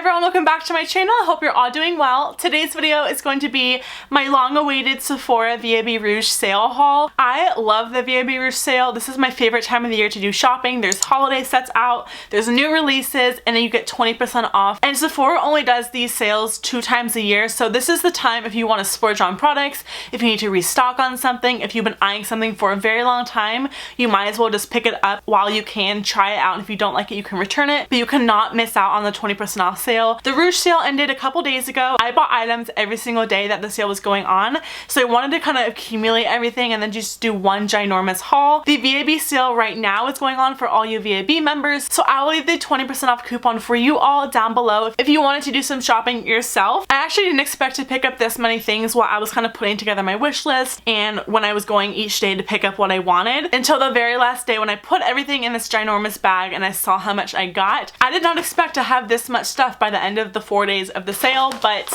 everyone, welcome back to my channel. I hope you're all doing well. Today's video is going to be my long-awaited Sephora VIB Rouge sale haul. I love the VIB Rouge sale. This is my favorite time of the year to do shopping. There's holiday sets out, there's new releases, and then you get 20% off. And Sephora only does these sales 2 times a year, so this is the time if you want to splurge on products, if you need to restock on something, if you've been eyeing something for a very long time, you might as well just pick it up while you can, try it out, and if you don't like it, you can return it, but you cannot miss out on the 20% off sale. The Rouge sale ended a couple days ago. I bought items every single day that the sale was going on, so I wanted to kind of accumulate everything and then just do one ginormous haul. The VIB sale right now is going on for all you VIB members, so I will leave the 20% off coupon for you all down below if you wanted to do some shopping yourself. I actually didn't expect to pick up this many things while I was kind of putting together my wish list and when I was going each day to pick up what I wanted, until the very last day when I put everything in this ginormous bag and I saw how much I got. I did not expect to have this much stuff by the end of the 4 days of the sale, but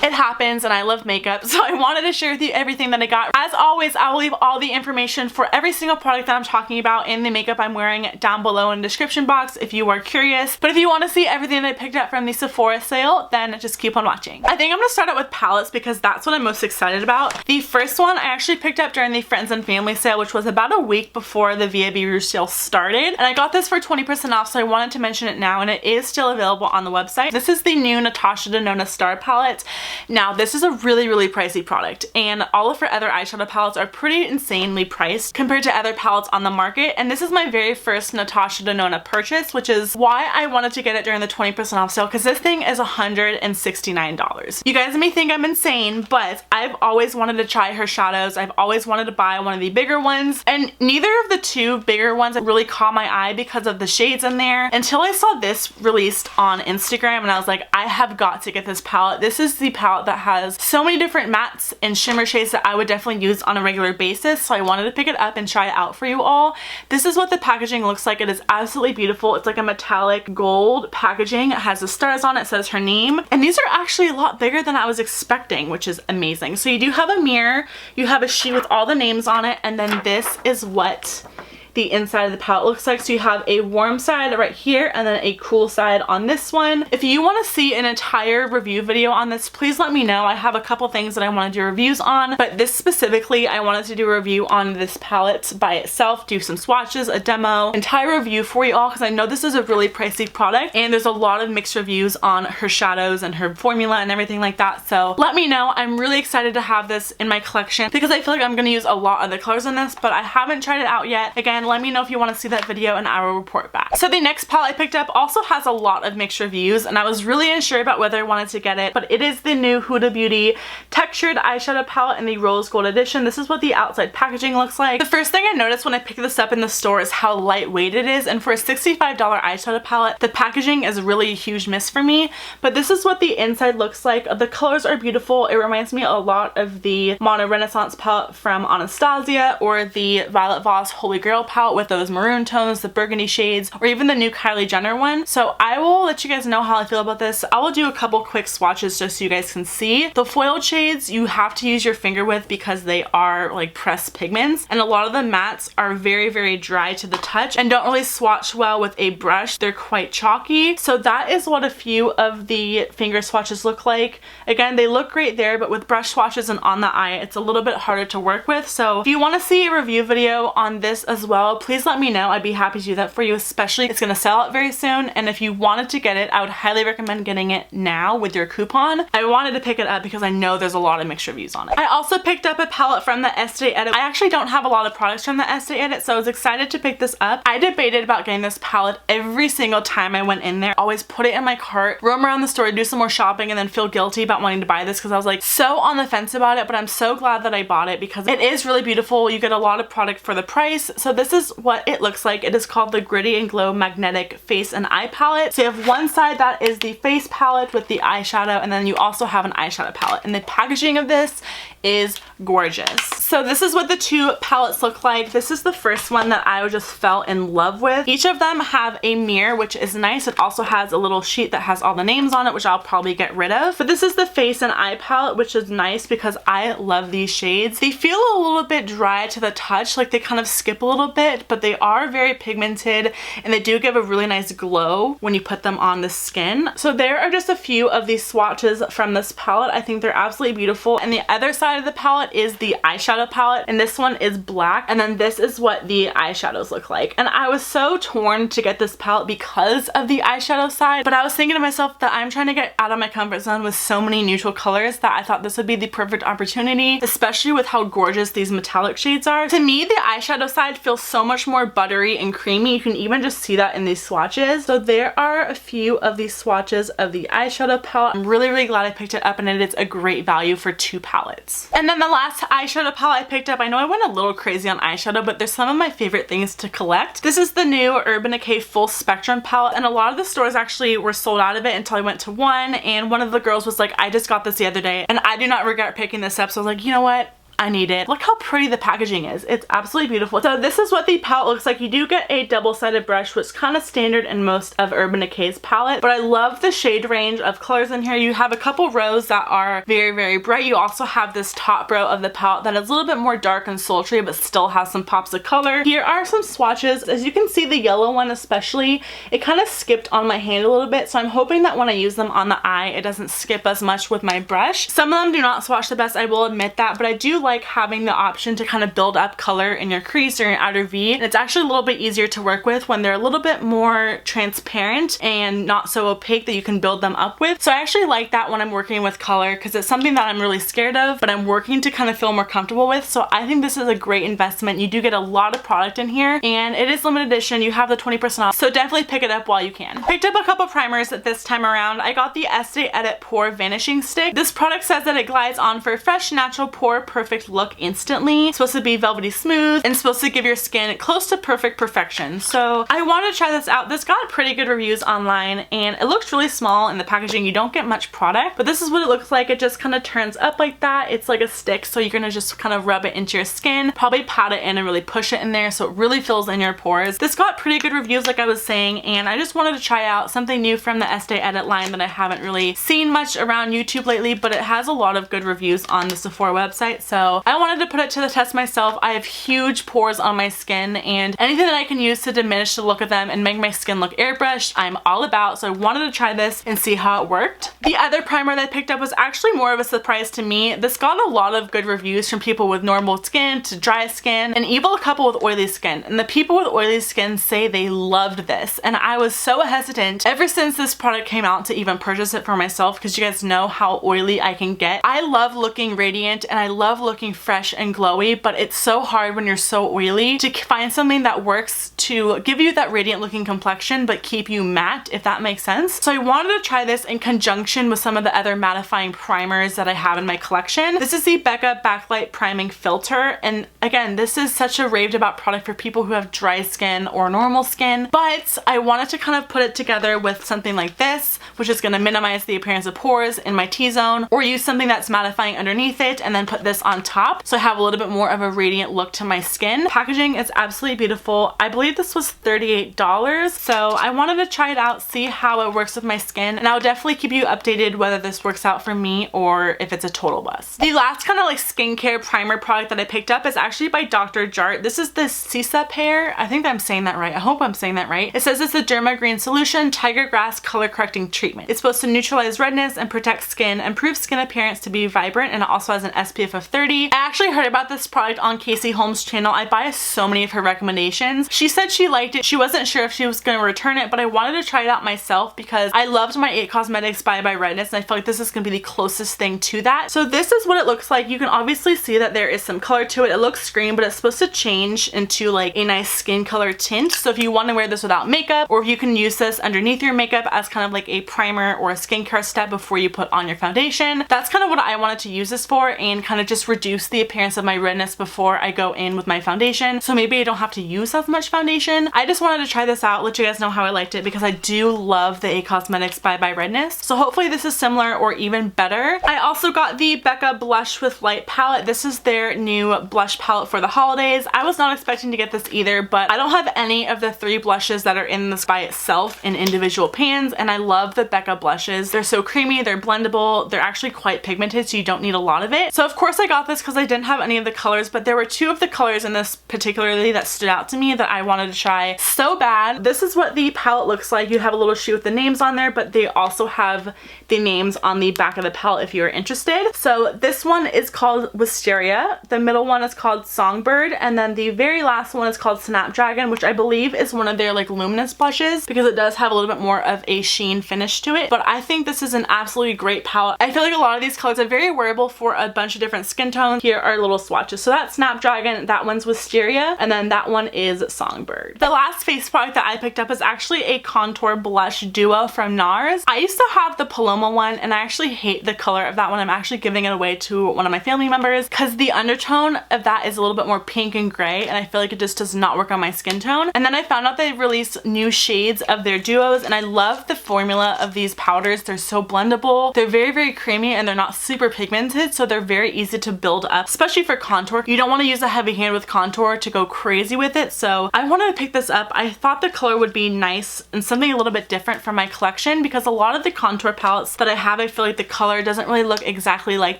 it happens and I love makeup, so I wanted to share with you everything that I got. As always, I will leave all the information for every single product that I'm talking about and the makeup I'm wearing down below in the description box if you are curious. But if you want to see everything that I picked up from the Sephora sale, then just keep on watching. I think I'm going to start out with palettes because that's what I'm most excited about. The first one I actually picked up during the Friends and Family sale, which was about a week before the VIB Rouge sale started. And I got this for 20% off, so I wanted to mention it now, and it is still available on the website. This is the new NATASHA DENONA Star palette. Now, this is a really pricey product, and all of her other eyeshadow palettes are pretty insanely priced compared to other palettes on the market, and this is my very first NATASHA DENONA purchase, which is why I wanted to get it during the 20% off sale, because this thing is $169. You guys may think I'm insane, but I've always wanted to try her shadows. I've always wanted to buy one of the bigger ones, and neither of the 2 bigger ones really caught my eye because of the shades in there until I saw this released on Instagram, and I was like, I have got to get this palette. This is the palette that has so many different mattes and shimmer shades that I would definitely use on a regular basis, so I wanted to pick it up and try it out for you all. This is what the packaging looks like. It is absolutely beautiful. It's like a metallic gold packaging. It has the stars on it, says her name, and these are actually a lot bigger than I was expecting, which is amazing. So you do have a mirror, you have a sheet with all the names on it, and then this is what the inside of the palette looks like. So you have a warm side right here and then a cool side on this one. If you want to see an entire review video on this, please let me know. I have a couple things that I want to do reviews on, but this specifically, I wanted to do a review on this palette by itself, do some swatches, a demo, entire review for you all, because I know this is a really pricey product and there's a lot of mixed reviews on her shadows and her formula and everything like that. So let me know. I'm really excited to have this in my collection because I feel like I'm going to use a lot of the colors in this, but I haven't tried it out yet. Again, let me know if you want to see that video and I will report back. So the next palette I picked up also has a lot of mixed reviews, and I was really unsure about whether I wanted to get it, but it is the new Huda Beauty textured eyeshadow palette in the rose gold edition. This is what the outside packaging looks like. The first thing I noticed when I picked this up in the store is how lightweight it is, and for a $65 eyeshadow palette, the packaging is really a huge miss for me, but this is what the inside looks like. The colors are beautiful. It reminds me a lot of the Mono Renaissance palette from Anastasia or the Violet Voss Holy Grail palette with those maroon tones, the burgundy shades, or even the new Kylie Jenner one. So I will let you guys know how I feel about this. I will do a couple quick swatches just so you guys can see. The foiled shades you have to use your finger with because they are like pressed pigments, and a lot of the mattes are very dry to the touch and don't really swatch well with a brush. They're quite chalky. So that is what a few of the finger swatches look like. Again, they look great there, but with brush swatches and on the eye, it's a little bit harder to work with. So if you want to see a review video on this as well, please let me know. I'd be happy to do that for you, especially it's going to sell out very soon, and if you wanted to get it, I would highly recommend getting it now with your coupon. I wanted to pick it up because I know there's a lot of mixed reviews on it. I also picked up a palette from the ESTÉE edit. I actually don't have a lot of products from the ESTÉE edit, so I was excited to pick this up. I debated about getting this palette every single time I went in there. Always put it in my cart, roam around the store, do some more shopping, and then feel guilty about wanting to buy this because I was like so on the fence about it, but I'm so glad that I bought it because it is really beautiful. You get a lot of product for the price. So this is what it looks like. It is called the Gritty and Glow Magnetic Face and Eye Palette. So you have one side that is the face palette with the eyeshadow, and then you also have an eyeshadow palette. And the packaging of this is gorgeous. So this is what the two palettes look like. This is the first one that I just fell in love with. Each of them have a mirror, which is nice. It also has a little sheet that has all the names on it, which I'll probably get rid of. But this is the face and eye palette, which is nice because I love these shades. They feel a little bit dry to the touch, like they kind of skip a little bit, but they are very pigmented and they do give a really nice glow when you put them on the skin. So there are just a few of these swatches from this palette. I think they're absolutely beautiful. And the other side of the palette is the eyeshadow palette, and this one is black, and then this is what the eyeshadows look like. And I was so torn to get this palette because of the eyeshadow side, but I was thinking to myself that I'm trying to get out of my comfort zone with so many neutral colors that I thought this would be the perfect opportunity, especially with how gorgeous these metallic shades are. To me, the eyeshadow side feels so much more buttery and creamy. You can even just see that in these swatches. So there are a few of these swatches of the eyeshadow palette. I'm really, really glad I picked it up, and it is a great value for two palettes. And then the last eyeshadow palette I picked up, I know I went a little crazy on eyeshadow, but there's some of my favorite things to collect. This is the new Urban Decay Full Spectrum palette, and a lot of the stores actually were sold out of it until I went to one, and one of the girls was like, I just got this the other day and I do not regret picking this up. So I was like, you know what? I need it. Look how pretty the packaging is. It's absolutely beautiful. So this is what the palette looks like. You do get a double-sided brush, which is kind of standard in most of Urban Decay's palette, but I love the shade range of colors in here. You have a couple rows that are very, very bright. You also have this top row of the palette that is a little bit more dark and sultry, but still has some pops of color. Here are some swatches. As you can see, the yellow one especially, it kind of skipped on my hand a little bit, so I'm hoping that when I use them on the eye, it doesn't skip as much with my brush. Some of them do not swatch the best, I will admit that, but I do like having the option to kind of build up color in your crease or your outer V. And it's actually a little bit easier to work with when they're a little bit more transparent and not so opaque that you can build them up with. So I actually like that when I'm working with color because it's something that I'm really scared of, but I'm working to kind of feel more comfortable with. So I think this is a great investment. You do get a lot of product in here, and it is limited edition. You have the 20% off, so definitely pick it up while you can. Picked up a couple primers this time around. I got the Estée Edit Pore Vanishing Stick. This product says that it glides on for a fresh, natural, pore perfect look instantly. It's supposed to be velvety smooth and supposed to give your skin close to perfect perfection. So I wanted to try this out. This got pretty good reviews online, and it looks really small in the packaging. You don't get much product, but this is what it looks like. It just kind of turns up like that. It's like a stick, so you're gonna just kind of rub it into your skin, probably pat it in and really push it in there so it really fills in your pores. This got pretty good reviews like I was saying, and I just wanted to try out something new from the Estée Edit line that I haven't really seen much around YouTube lately, but it has a lot of good reviews on the Sephora website, so I wanted to put it to the test myself. I have huge pores on my skin, and anything that I can use to diminish the look of them and make my skin look airbrushed, I'm all about, so I wanted to try this and see how it worked. The other primer that I picked up was actually more of a surprise to me. This got a lot of good reviews from people with normal skin to dry skin, and even a couple with oily skin, and the people with oily skin say they loved this, and I was so hesitant ever since this product came out to even purchase it for myself because you guys know how oily I can get. I love looking radiant and I love looking fresh and glowy, but it's so hard when you're so oily to find something that works to give you that radiant looking complexion but keep you matte, if that makes sense. So I wanted to try this in conjunction with some of the other mattifying primers that I have in my collection. This is the BECCA Backlight Priming Filter, and again, this is such a raved about product for people who have dry skin or normal skin, but I wanted to kind of put it together with something like this, which is going to minimize the appearance of pores in my T-zone, or use something that's mattifying underneath it and then put this on top so I have a little bit more of a radiant look to my skin. Packaging is absolutely beautiful. I believe this was $38, so I wanted to try it out, see how it works with my skin, and I'll definitely keep you updated whether this works out for me or if it's a total bust. The last kind of like skincare primer product that I picked up is actually by Dr. Jart. This is the Cicapair. I think I'm saying that right. I hope I'm saying that right. It says it's a Derma Green Solution Tiger Grass Color Correcting Treatment. It's supposed to neutralize redness and protect skin, improve skin appearance to be vibrant, and it also has an SPF of 30. I actually heard about this product on Casey Holmes' channel. I buy so many of her recommendations. She said she liked it. She wasn't sure if she was going to return it, but I wanted to try it out myself because I loved my IT Cosmetics Bye Bye Redness, and I feel like this is going to be the closest thing to that. So this is what it looks like. You can obviously see that there is some color to it. It looks green, but it's supposed to change into like a nice skin color tint. So if you want to wear this without makeup, or if you can use this underneath your makeup as kind of like a primer or a skincare step before you put on your foundation, that's kind of what I wanted to use this for, and kind of just reduce the appearance of my redness before I go in with my foundation, so maybe I don't have to use as much foundation. I just wanted to try this out, let you guys know how I liked it, because I do love the A Cosmetics Bye Bye Redness. So hopefully this is similar or even better. I also got the BECCA Blush with Light palette. This is their new blush palette for the holidays. I was not expecting to get this either, but I don't have any of the 3 blushes that are in this by itself in individual pans, and I love the BECCA blushes. They're so creamy, they're blendable, they're actually quite pigmented, so you don't need a lot of it. So of course I got this because I didn't have any of the colors, but there were 2 of the colors in this particularly that stood out to me that I wanted to try so bad. This is what the palette looks like. You have a little sheet with the names on there, but they also have the names on the back of the palette if you're interested. So this one is called Wisteria, the middle one is called Songbird, and then the very last one is called Snapdragon, which I believe is one of their like luminous blushes because it does have a little bit more of a sheen finish to it. But I think this is an absolutely great palette. I feel like a lot of these colors are very wearable for a bunch of different skin tones. Here are little swatches. So that's Snapdragon, that one's Wisteria, and then that one is Songbird. The last face product that I picked up is actually a contour blush duo from NARS. I used to have the Paloma one, and I actually hate the color of that one. I'm actually giving it away to one of my family members because the undertone of that is a little bit more pink and gray, and I feel like it just does not work on my skin tone. And then I found out they released new shades of their duos, and I love the formula of these powders. They're so blendable. They're very, very creamy, and they're not super pigmented, so they're very easy to build up, especially for contour. You don't want to use a heavy hand with contour to go crazy with it, so I wanted to pick this up. I thought the color would be nice and something a little bit different from my collection because a lot of the contour palettes that I have, I feel like the color doesn't really look exactly like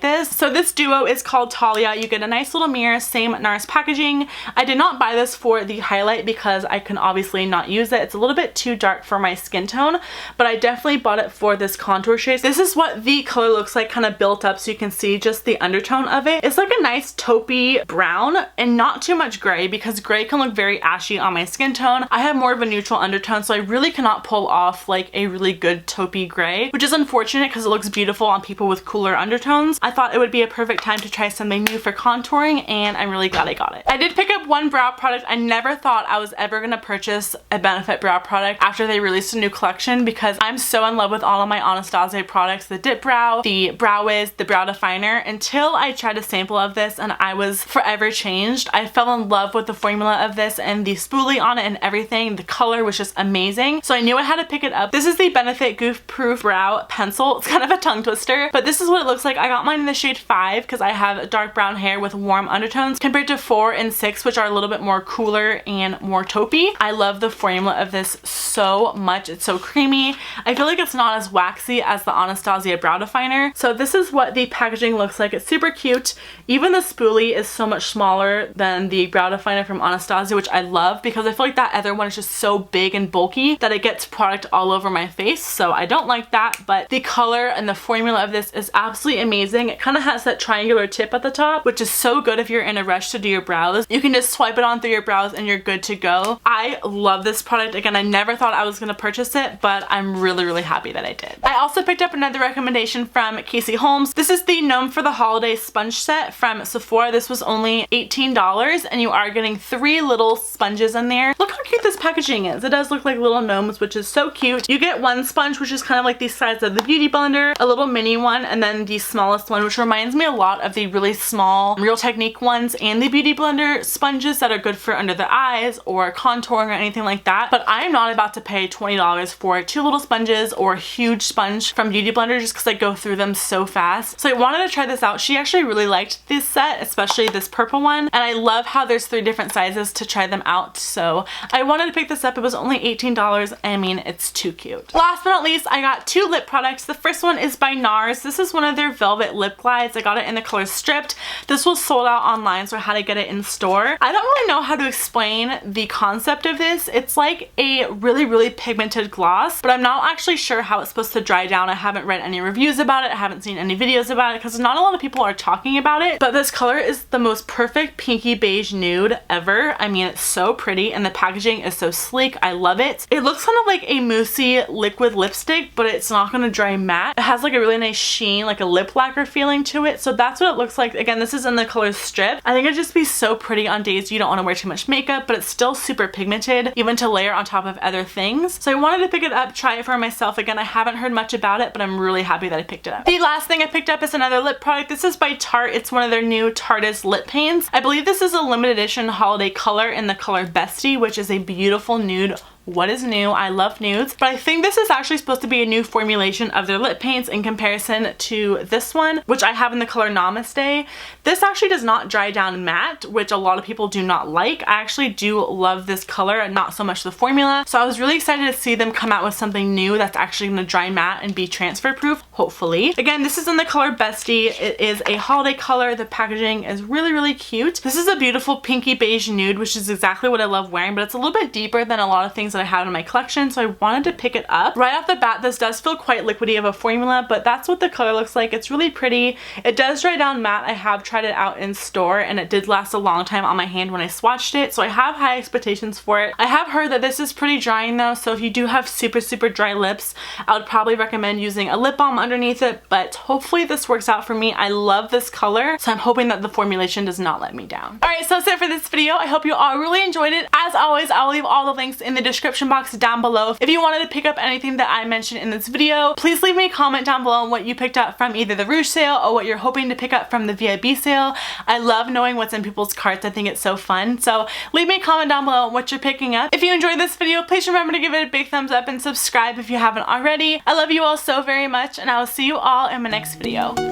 this. So this duo is called Talia. You get a nice little mirror, same NARS packaging. I did not buy this for the highlight because I can obviously not use it. It's a little bit too dark for my skin tone, but I definitely bought it for this contour shade. This is what the color looks like kind of built up, so you can see just the undertone of it. It's like a nice taupey brown and not too much gray because gray can look very ashy on my skin tone. I have more of a neutral undertone, so I really cannot pull off like a really good taupey gray, which is unfortunate because it looks beautiful on people with cooler undertones. I thought it would be a perfect time to try something new for contouring, and I'm really glad I got it. I did pick up one brow product. I never thought I was ever gonna purchase a Benefit brow product after they released a new collection because I'm so in love with all of my Anastasia products, the Dip Brow, the Brow Wiz, the Brow Definer, until I tried a sample of this and I was forever changed. I fell in love with the formula of this and the spoolie on it and everything. The color was just amazing, so I knew I had to pick it up. This is the Benefit Goof Proof Brow Pencil. It's kind of a tongue twister, but this is what it looks like. I got mine in the shade 5 because I have dark brown hair with warm undertones compared to 4 and 6, which are a little bit more cooler and more taupey. I love the formula of this so much. It's so creamy. I feel like it's not as waxy as the Anastasia Brow Definer. So this is what the packaging looks like. It's super cute. Even the spoolie is so much smaller than the Brow Definer from Anastasia, which I love because I feel like that other one is just so big and bulky that it gets product all over my face, so I don't like that. But the color and the formula of this is absolutely amazing. It kind of has that triangular tip at the top, which is so good if you're in a rush to do your brows. You can just swipe it on through your brows and you're good to go. I love this product. Again, I never thought I was going to purchase it, but I'm really, really happy that I did. I also picked up another recommendation from Casey Holmes. This is the Gnome for the Holiday sponge set from Sephora. This was only $18, and you are getting 3 little sponges in there. Look how cute this packaging is. It does look like little gnomes, which is so cute. You get one sponge, which is kind of like the size of the Beauty Blender, a little mini one, and then the smallest one, which reminds me a lot of the really small Real Technique ones and the Beauty Blender sponges that are good for under the eyes or contouring or anything like that. But I'm not about to pay $20 for 2 little sponges or a huge sponge from Beauty Blender just because I go through them so fast. So I wanted to try this out. She actually really liked this set, especially this purple one, and I love how there's 3 different sizes to try them out. So I wanted to pick this up. It was only $18. I mean, it's too cute. Last but not least, I got 2 lip products. The first one is by NARS. This is one of their Velvet Lip Glides. I got it in the color Stripped. This was sold out online, so I had to get it in store. I don't really know how to explain the concept of this. It's like a really, really pigmented gloss, but I'm not actually sure how it's supposed to dry down. I haven't read any reviews about it. I haven't seen any videos about it because not a lot of people are talking about it, but this color is the most perfect pinky beige nude ever. I mean, it's so pretty and the packaging is so sleek. I love it. It looks kind of like a moussey liquid lipstick, but it's not going to dry matte. It has like a really nice sheen, like a lip lacquer feeling to it. So that's what it looks like. Again, this is in the color Strip. I think it'd just be so pretty on days you don't want to wear too much makeup, but it's still super pigmented, even to layer on top of other things. So I wanted to pick it up, try it for myself. Again, I haven't heard much about it, but I'm really happy that I picked it up. The last thing I picked up is another lip product. This is by Tarte. Tarte. It's one of their new Tartist lip paints. I believe this is a limited edition holiday color in the color Bestie, which is a beautiful nude. What is new? I love nudes, but I think this is actually supposed to be a new formulation of their lip paints in comparison to this one, which I have in the color Namaste. This actually does not dry down matte, which a lot of people do not like. I actually do love this color and not so much the formula, so I was really excited to see them come out with something new that's actually going to dry matte and be transfer proof, hopefully. Again, this is in the color Bestie. It is a holiday color. The packaging is really, really cute. This is a beautiful pinky beige nude, which is exactly what I love wearing, but it's a little bit deeper than a lot of things that I have in my collection, so I wanted to pick it up. Right off the bat, this does feel quite liquidy of a formula, but that's what the color looks like. It's really pretty. It does dry down matte. I have tried it out in store and it did last a long time on my hand when I swatched it, so I have high expectations for it. I have heard that this is pretty drying though, so if you do have super, super dry lips, I would probably recommend using a lip balm underneath it, but hopefully this works out for me. I love this color, so I'm hoping that the formulation does not let me down. Alright, so that's it for this video. I hope you all really enjoyed it. As always, I'll leave all the links in the description box down below. If you wanted to pick up anything that I mentioned in this video, please leave me a comment down below on what you picked up from either the Rouge sale or what you're hoping to pick up from the VIB sale. I love knowing what's in people's carts. I think it's so fun. So leave me a comment down below on what you're picking up. If you enjoyed this video, please remember to give it a big thumbs up and subscribe if you haven't already. I love you all so very much, and I will see you all in my next video.